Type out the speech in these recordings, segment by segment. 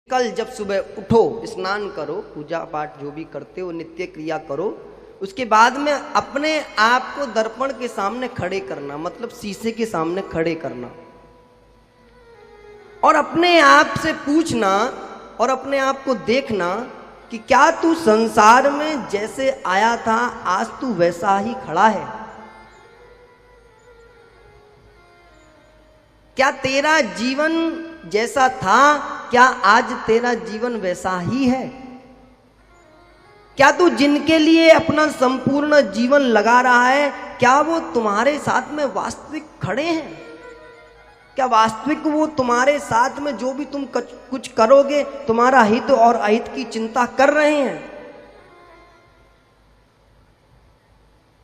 कल जब सुबह उठो, स्नान करो, पूजा पाठ जो भी करते हो नित्य क्रिया करो, उसके बाद में अपने आप को दर्पण के सामने खड़े करना, मतलब शीशे के सामने खड़े करना और अपने आप से पूछना और अपने आप को देखना कि क्या तू संसार में जैसे आया था आज तू वैसा ही खड़ा है? क्या तेरा जीवन जैसा था, क्या आज तेरा जीवन वैसा ही है? क्या तू जिनके लिए अपना संपूर्ण जीवन लगा रहा है, क्या वो तुम्हारे साथ में वास्तविक खड़े हैं? क्या वास्तविक वो तुम्हारे साथ में जो भी तुम कुछ करोगे तुम्हारा हित और अहित की चिंता कर रहे हैं?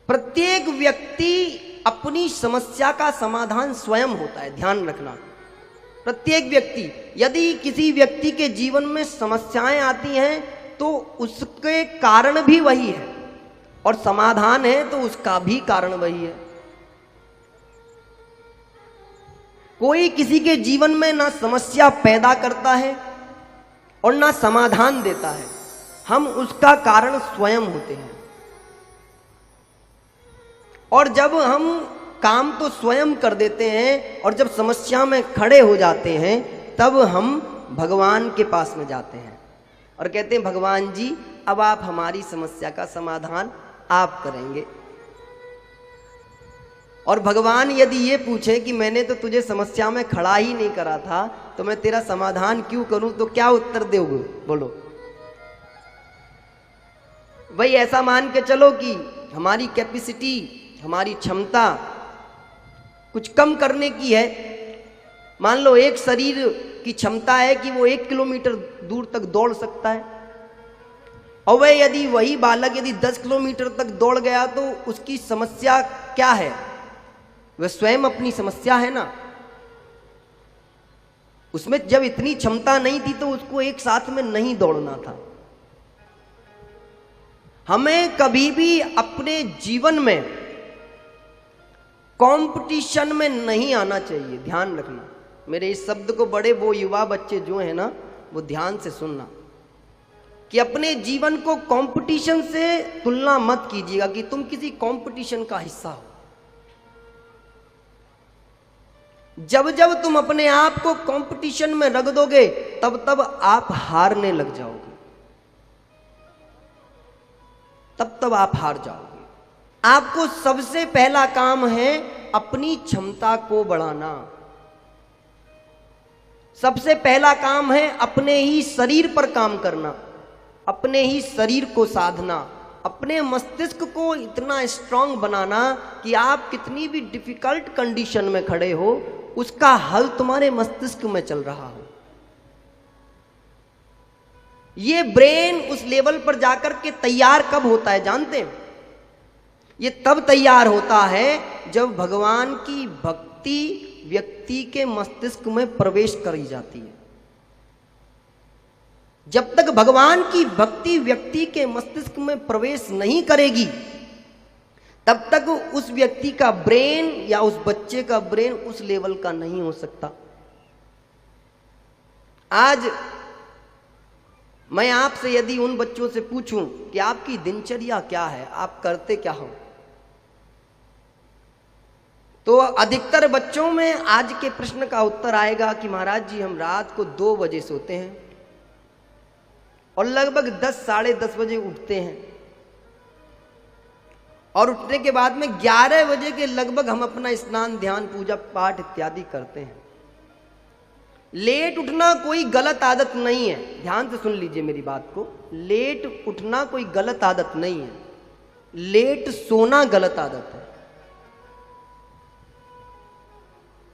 प्रत्येक व्यक्ति अपनी समस्या का समाधान स्वयं होता है, ध्यान रखना। प्रत्येक व्यक्ति, यदि किसी व्यक्ति के जीवन में समस्याएं आती हैं तो उसके कारण भी वही है और समाधान है तो उसका भी कारण वही है। कोई किसी के जीवन में ना समस्या पैदा करता है और ना समाधान देता है, हम उसका कारण स्वयं होते हैं। और जब हम काम तो स्वयं कर देते हैं और जब समस्या में खड़े हो जाते हैं तब हम भगवान के पास में जाते हैं और कहते हैं भगवान जी अब आप हमारी समस्या का समाधान आप करेंगे। और भगवान यदि ये पूछे कि मैंने तो तुझे समस्या में खड़ा ही नहीं करा था तो मैं तेरा समाधान क्यों करूं, तो क्या उत्तर दोगे? बोलो। भाई ऐसा मान के चलो कि हमारी कैपेसिटी, हमारी क्षमता कुछ कम करने की है। मान लो एक शरीर की क्षमता है कि वो 1 किलोमीटर दूर तक दौड़ सकता है और वह यदि वही बालक यदि 10 किलोमीटर तक दौड़ गया तो उसकी समस्या क्या है? वह स्वयं अपनी समस्या है ना। उसमें जब इतनी क्षमता नहीं थी तो उसको एक साथ में नहीं दौड़ना था। हमें कभी भी अपने जीवन में कंपटीशन में नहीं आना चाहिए, ध्यान रखना। मेरे इस शब्द को बड़े वो युवा बच्चे जो है ना वो ध्यान से सुनना कि अपने जीवन को कंपटीशन से तुलना मत कीजिएगा कि तुम किसी कंपटीशन का हिस्सा हो। जब जब तुम अपने आप को कंपटीशन में रख दोगे तब तब आप हारने लग जाओगे, तब आप हार जाओगे। आपको सबसे पहला काम है अपनी क्षमता को बढ़ाना। सबसे पहला काम है अपने ही शरीर पर काम करना, अपने ही शरीर को साधना, अपने मस्तिष्क को इतना स्ट्रांग बनाना कि आप कितनी भी डिफिकल्ट कंडीशन में खड़े हो उसका हल तुम्हारे मस्तिष्क में चल रहा हो। ये ब्रेन उस लेवल पर जाकर के तैयार कब होता है जानते हैं? ये तब तैयार होता है जब भगवान की भक्ति व्यक्ति के मस्तिष्क में प्रवेश करी जाती है। जब तक भगवान की भक्ति व्यक्ति के मस्तिष्क में प्रवेश नहीं करेगी तब तक उस व्यक्ति का ब्रेन या उस बच्चे का ब्रेन उस लेवल का नहीं हो सकता। आज मैं आपसे यदि उन बच्चों से पूछूं कि आपकी दिनचर्या क्या है, आप करते क्या हो, तो अधिकतर बच्चों में आज के प्रश्न का उत्तर आएगा कि महाराज जी हम रात को 2 बजे सोते हैं और लगभग 10 साढ़े 10 बजे उठते हैं और उठने के बाद में 11 बजे के लगभग हम अपना स्नान ध्यान पूजा पाठ इत्यादि करते हैं। लेट उठना कोई गलत आदत नहीं है, ध्यान से सुन लीजिए मेरी बात को। लेट उठना कोई गलत आदत नहीं है, लेट सोना गलत आदत है।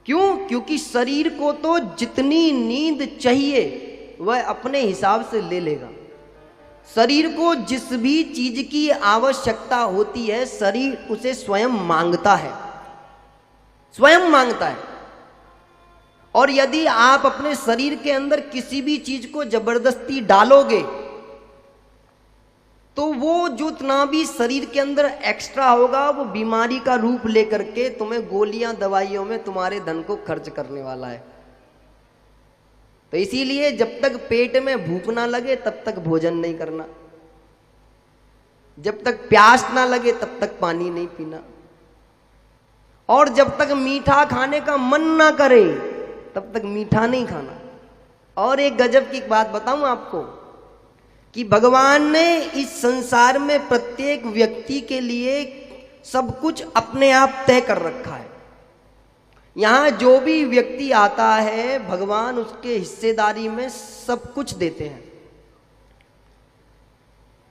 क्यों? क्योंकि शरीर को तो जितनी नींद चाहिए वह अपने हिसाब से ले लेगा। शरीर को जिस भी चीज की आवश्यकता होती है शरीर उसे स्वयं मांगता है, स्वयं मांगता है। और यदि आप अपने शरीर के अंदर किसी भी चीज को जबरदस्ती डालोगे तो वो जितना भी शरीर के अंदर एक्स्ट्रा होगा वो बीमारी का रूप लेकर के तुम्हें गोलियां दवाइयों में तुम्हारे धन को खर्च करने वाला है। तो इसीलिए जब तक पेट में भूख ना लगे तब तक भोजन नहीं करना, जब तक प्यास ना लगे तब तक पानी नहीं पीना, और जब तक मीठा खाने का मन ना करे तब तक मीठा नहीं खाना। और एक गजब की बात बताऊं आपको कि भगवान ने इस संसार में प्रत्येक व्यक्ति के लिए सब कुछ अपने आप तय कर रखा है। यहां जो भी व्यक्ति आता है भगवान उसके हिस्सेदारी में सब कुछ देते हैं।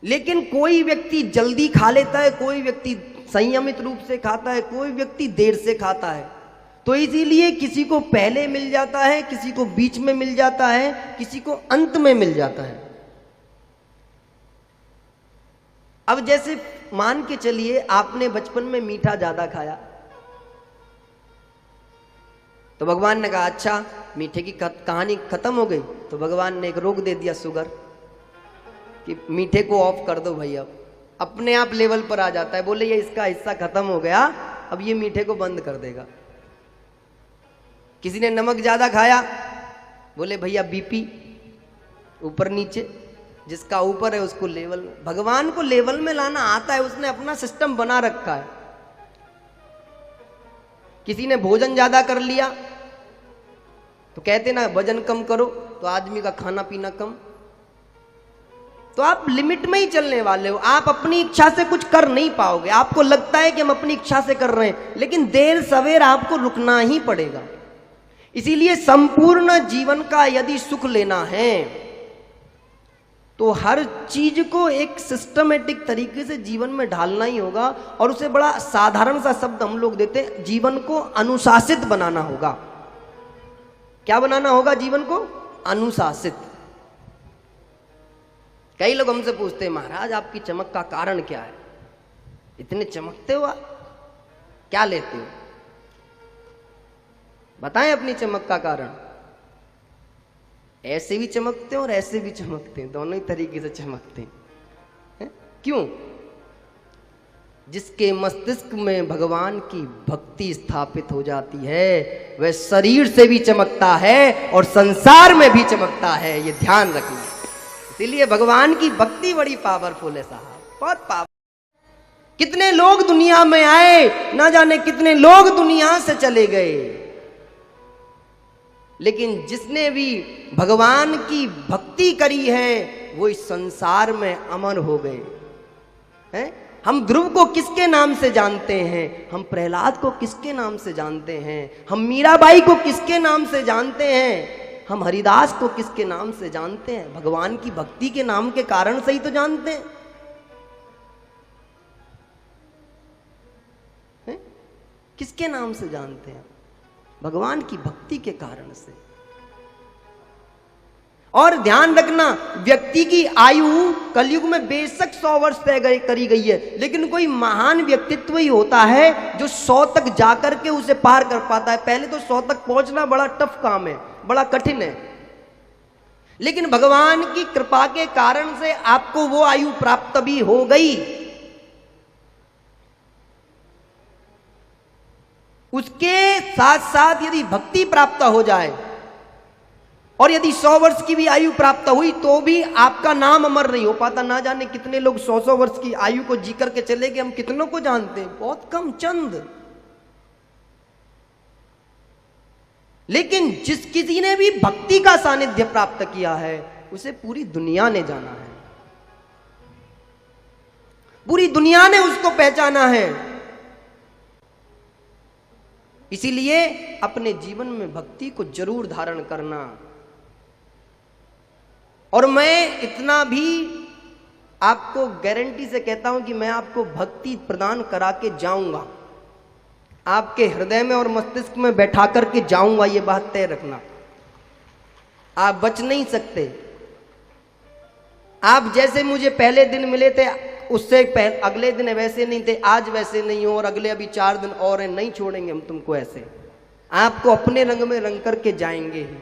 लेकिन कोई व्यक्ति जल्दी खा लेता है, कोई व्यक्ति संयमित रूप से खाता है, कोई व्यक्ति देर से खाता है। तो इसीलिए किसी को पहले मिल जाता है, किसी को बीच में मिल जाता है, किसी को अंत में मिल जाता है। अब जैसे मान के चलिए आपने बचपन में मीठा ज्यादा खाया, तो भगवान ने कहा अच्छा मीठे की कहानी खत्म हो गई, तो भगवान ने एक रोक दे दिया शुगर कि मीठे को ऑफ कर दो भाई। अब अपने आप लेवल पर आ जाता है, बोले ये इसका हिस्सा खत्म हो गया, अब ये मीठे को बंद कर देगा। किसी ने नमक ज्यादा खाया, बोले भैया बीपी ऊपर नीचे, जिसका ऊपर है उसको लेवल में। भगवान को लेवल में लाना आता है, उसने अपना सिस्टम बना रखा है। किसी ने भोजन ज्यादा कर लिया तो कहते ना वजन कम करो, तो आदमी का खाना पीना कम। तो आप लिमिट में ही चलने वाले हो, आप अपनी इच्छा से कुछ कर नहीं पाओगे। आपको लगता है कि हम अपनी इच्छा से कर रहे हैं, लेकिन देर सवेर आपको रुकना ही पड़ेगा। इसीलिए संपूर्ण जीवन का यदि सुख लेना है तो हर चीज को एक सिस्टमेटिक तरीके से जीवन में ढालना ही होगा। और उसे बड़ा साधारण सा शब्द हम लोग देते हैं, जीवन को अनुशासित बनाना होगा। क्या बनाना होगा? जीवन को अनुशासित। कई लोग हमसे पूछते हैं महाराज आपकी चमक का कारण क्या है, इतने चमकते हो आप, क्या लेते हो, बताएं अपनी चमक का कारण। ऐसे भी चमकते हैं और ऐसे भी चमकते हैं, दोनों ही तरीके से चमकते हैं। क्यों? जिसके मस्तिष्क में भगवान की भक्ति स्थापित हो जाती है वह शरीर से भी चमकता है और संसार में भी चमकता है, ये ध्यान रखना। इसीलिए भगवान की भक्ति बड़ी पावरफुल है साहब, बहुत पावर। कितने लोग दुनिया में आए, ना जाने कितने लोग दुनिया से चले गए, लेकिन जिसने भी भगवान की भक्ति करी है वो इस संसार में अमर हो गए हैं। हम ध्रुव को किसके नाम से जानते हैं? हम प्रहलाद को किसके नाम से जानते हैं? हम मीराबाई को किसके नाम से जानते हैं? हम हरिदास को किसके नाम से जानते हैं? भगवान की भक्ति के नाम के कारण से ही तो जानते हैं। किसके नाम से जानते हैं? भगवान की भक्ति के कारण से। और ध्यान रखना, व्यक्ति की आयु कलयुग में बेशक 100 वर्ष तय करी गई है, लेकिन कोई महान व्यक्तित्व ही होता है जो 100 तक जाकर के उसे पार कर पाता है। पहले तो 100 तक पहुंचना बड़ा टफ काम है, बड़ा कठिन है, लेकिन भगवान की कृपा के कारण से आपको वो आयु प्राप्त भी हो गई। उसके साथ साथ यदि भक्ति प्राप्त हो जाए और यदि 100 वर्ष की भी आयु प्राप्त हुई तो भी आपका नाम अमर नहीं हो पाता। ना जाने कितने लोग 100 वर्ष की आयु को जी करके चले गए, हम कितनों को जानते हैं, बहुत कम, चंद। लेकिन जिस किसी ने भी भक्ति का सानिध्य प्राप्त किया है उसे पूरी दुनिया ने जाना है, पूरी दुनिया ने उसको पहचाना है। इसीलिए अपने जीवन में भक्ति को जरूर धारण करना। और मैं इतना भी आपको गारंटी से कहता हूं कि मैं आपको भक्ति प्रदान करा के जाऊंगा, आपके हृदय में और मस्तिष्क में बैठा करके जाऊंगा, ये बात तय रखना। आप बच नहीं सकते। आप जैसे मुझे पहले दिन मिले थे उससे अगले दिन वैसे नहीं थे, आज वैसे नहीं हो, और अगले अभी 4 दिन और हैं, नहीं छोड़ेंगे हम तुमको ऐसे। आपको अपने रंग में रंग करके जाएंगे ही।